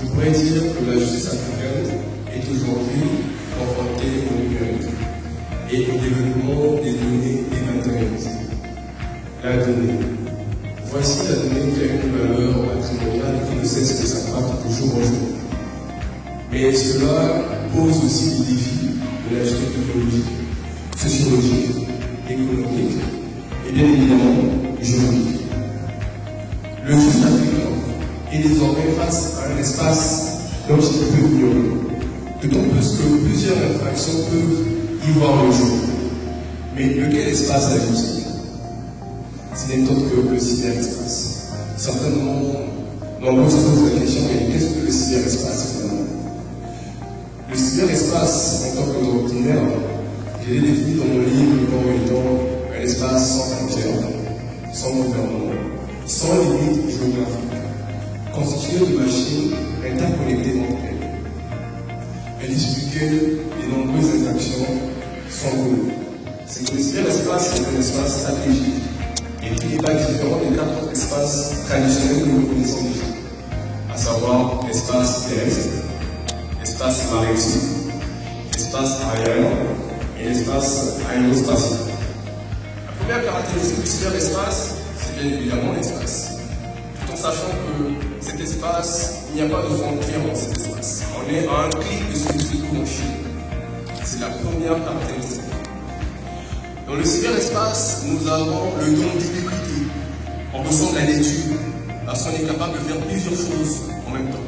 Je pourrais dire que la justice africaine est aujourd'hui confrontée au numérique et au développement des données dématérialisées. La donnée. Voici la donnée qui a une valeur patrimoniale et qui ne cesse de s'accroître de jour en jour. Mais cela pose aussi des défis de la gestion technologique, sociologique, économique et bien évidemment juridique. Le juge africain est désormais face à un espace dont il peut ignorer, d'autant plus que plusieurs infractions peuvent y voir le jour. Mais lequel espace a-t-il? Ce n'est autre que le cyberespace. Certainement, nombreux se posent la question, mais qu'est-ce que le cyberespace finalement? Le cyberespace, en tant qu'ordinaire, il est défini dans mon livre comme étant un espace sans frontières, sans gouvernement, sans limite géographique, constitué de machines interconnectées entre elles, et duquel de nombreuses infractions sont connues. C'est que le cyberespace est un espace stratégique et qui n'est pas différent des quatre autres espaces traditionnels que nous connaissons déjà, à savoir l'espace terrestre, l'espace maritime, l'espace aérien et l'espace aérospatial. La première caractéristique du cyberespace, c'est bien évidemment l'espace. Tout en sachant que cet espace, il n'y a pas de frontières dans cet espace. On est à un clic de ce qui se trouve en Chine. C'est la première caractéristique. Dans le cyberespace, nous avons le don d'ubiquité. On ressent de la lecture, parce qu'on est capable de faire plusieurs choses en même temps.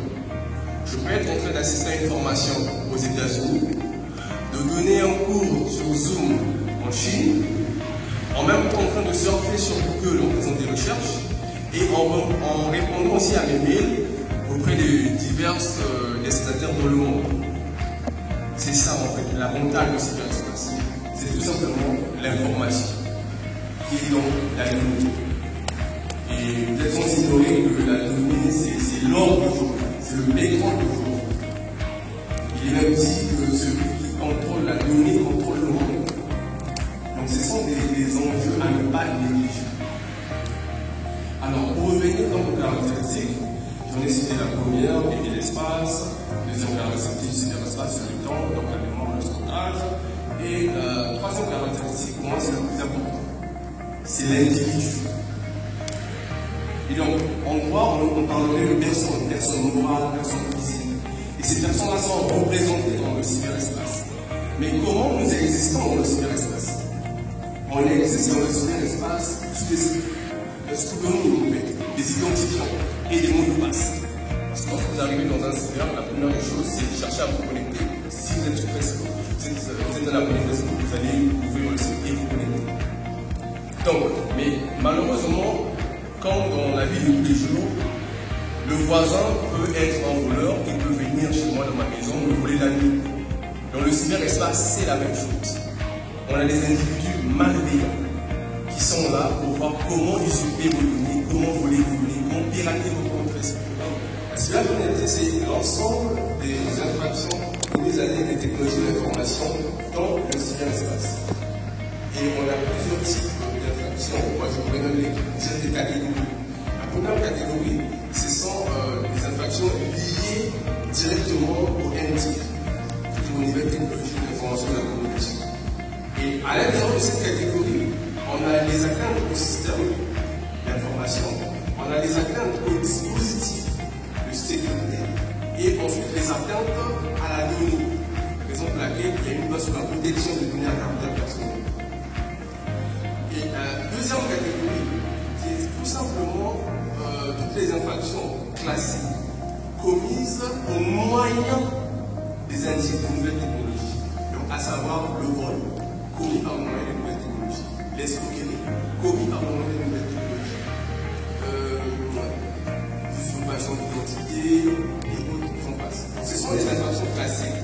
Je peux être en train d'assister à une formation aux États-Unis, de donner un cours sur Zoom en Chine, en même temps en train de surfer sur Google en faisant des recherches, et en répondant aussi à mes mails auprès de divers destinataires dans le monde. C'est ça en fait, l'avantage du cyberespace. C'est tout simplement l'information qui est dans la donnée. Et peut-être sans ignorer que la donnée, c'est l'or du jour, c'est le pétrole du jour. Il est même dit que celui qui contrôle la donnée contrôle le monde. Donc ce sont des enjeux à ne pas négliger. Alors pour revenir dans nos caractéristiques, j'en ai cité la première, qui est l'espace, deuxième caractéristique du cyberespace, c'est le temps, donc la mémoire, le stockage. Et la troisième caractéristique, pour moi, c'est le plus important. C'est l'individu. Et donc, en droit, on parlerait de personnes morales, personnes physiques. Et ces personnes-là sont représentées dans le cyberespace. Mais comment nous existons dans le cyberespace? On existe dans le cyberespace sous des pseudonymes, en fait, des identifiants et des mots de passe. Parce que lorsque vous arrivez dans un cyber, la première des choses, c'est de chercher à vous connecter. Si vous êtes sur Facebook, vous êtes un abonné Facebook, vous allez ouvrir le site et vous connecter. Donc, mais malheureusement, comme dans la vie de tous les jours, le voisin peut être un voleur, il peut venir chez moi dans ma maison me voler la nuit. Dans le cyberespace, c'est la même chose. On a des individus malveillants qui sont là pour voir comment usurper vos données, comment voler vos données, comment pirater vos comptes Facebook. La cybercriminalité, c'est l'ensemble des infractions commises avec les technologies de l'information dans le cyberespace. Et on a plusieurs types d'infractions. Moi, je pourrais donner des catégories. La première catégorie, ce sont les infractions liées directement au NTIC, au niveau technologique de l'information et de la communication. Et à l'intérieur de cette catégorie, on a les atteintes au système d'information, on a les atteintes au dispositif de sécurité et ensuite les atteintes à la donnée. Raison pour laquelle il y a une loi sur la protection des données à caractère personnel. Et la deuxième catégorie, c'est tout simplement toutes les infractions classiques commises au moyen des indices de nouvelles technologies. Donc, à savoir le vol, commis par le moyen des nouvelles technologies, l'escroquerie, commis par le moyen des nouvelles technologies, l'usurpation d'identité et autres qui sont passés. Ce sont des infractions classiques,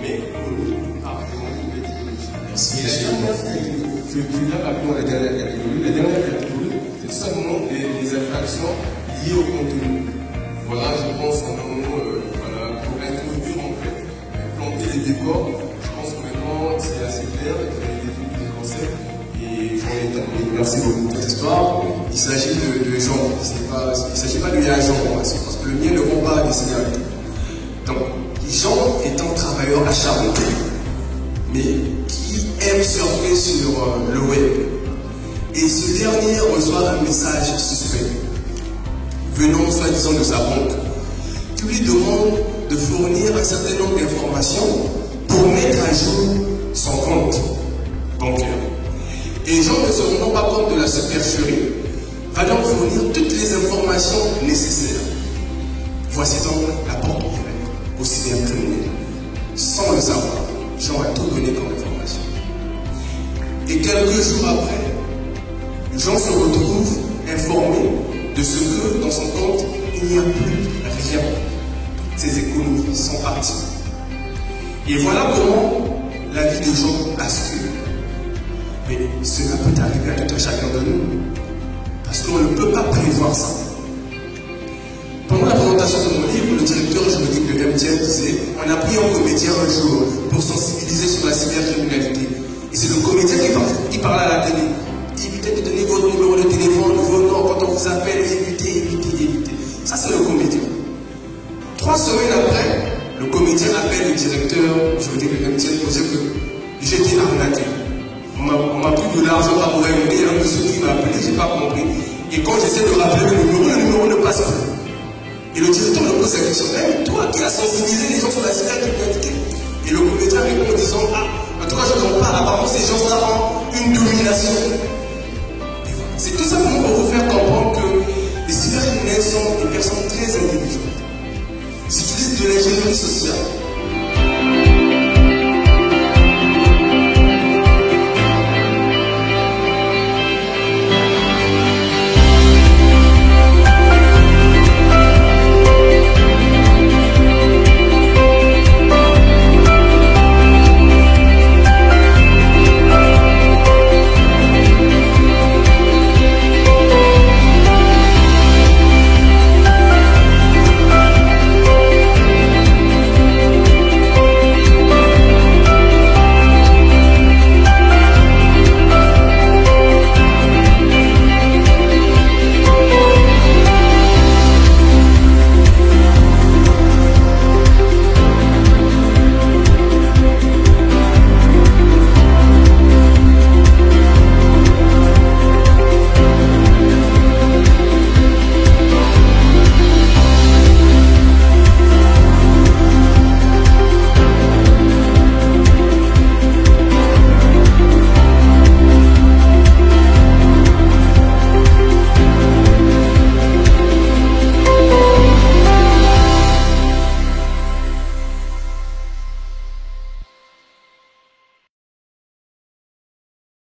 mais commis par le moyen des nouvelles technologies. Merci. Et la dernière catégorie, je vais dire rapidement la dernière catégorie, c'est seulement des infractions liées au contenu. Voilà, je pense qu'on a voilà, pour introduire en fait, planter les décors, je pense que maintenant c'est assez clair, et vous avez défini des concepts, et j'en ai terminé. Merci beaucoup pour cette histoire. Il s'agit de gens, il ne s'agit pas de agents, parce que le mien ne vont pas décider avec. Donc, Jean est un travailleur acharné, mais qui aime surfer sur le web. Et ce dernier reçoit un message suspect, venant soi-disant de sa banque, qui lui demande de fournir un certain nombre d'informations pour mettre à jour son compte bancaire. Et Jean, ne se rendant pas compte de la supercherie, va donc fournir toutes les informations nécessaires. Voici donc la porte ouverte au cybercriminel. Sans le savoir, Jean a tout donné comme information. Et quelques jours après, Jean se retrouve informé de ce que dans son compte, il n'y a plus rien. Ses économies sont parties. Et voilà comment la vie de Jean bascule. Mais cela peut arriver à tout un chacun de nous. Parce qu'on ne peut pas prévoir ça. Pendant la présentation de mon livre, le directeur juridique de MTN disait on a pris un comédien un jour pour sensibiliser sur la cybercriminalité. Et c'est le comédien qui parle à la télé. Évitez de donner votre numéro de téléphone, vos noms, quand on vous appelle, évitez. Ça, c'est le comédien. 3 semaines après, le comédien appelle le directeur juridique de MTN pour dire que j'ai été arnaqué. On m'a pris de l'argent par OMD, il y a un monsieur qui m'a appelé, je n'ai pas compris. Et quand j'essaie de rappeler le numéro ne passe pas. Et le directeur me pose la question, même toi qui as sensibilisé les gens sur la cybercriminalité. Et le comédien répond en disant, en tout cas je n'en parle, apparemment ces gens-là ont une domination. C'est tout simplement pour vous faire comprendre que les cybercriminels sont des personnes très intelligentes. Ils utilisent de l'ingénierie sociale.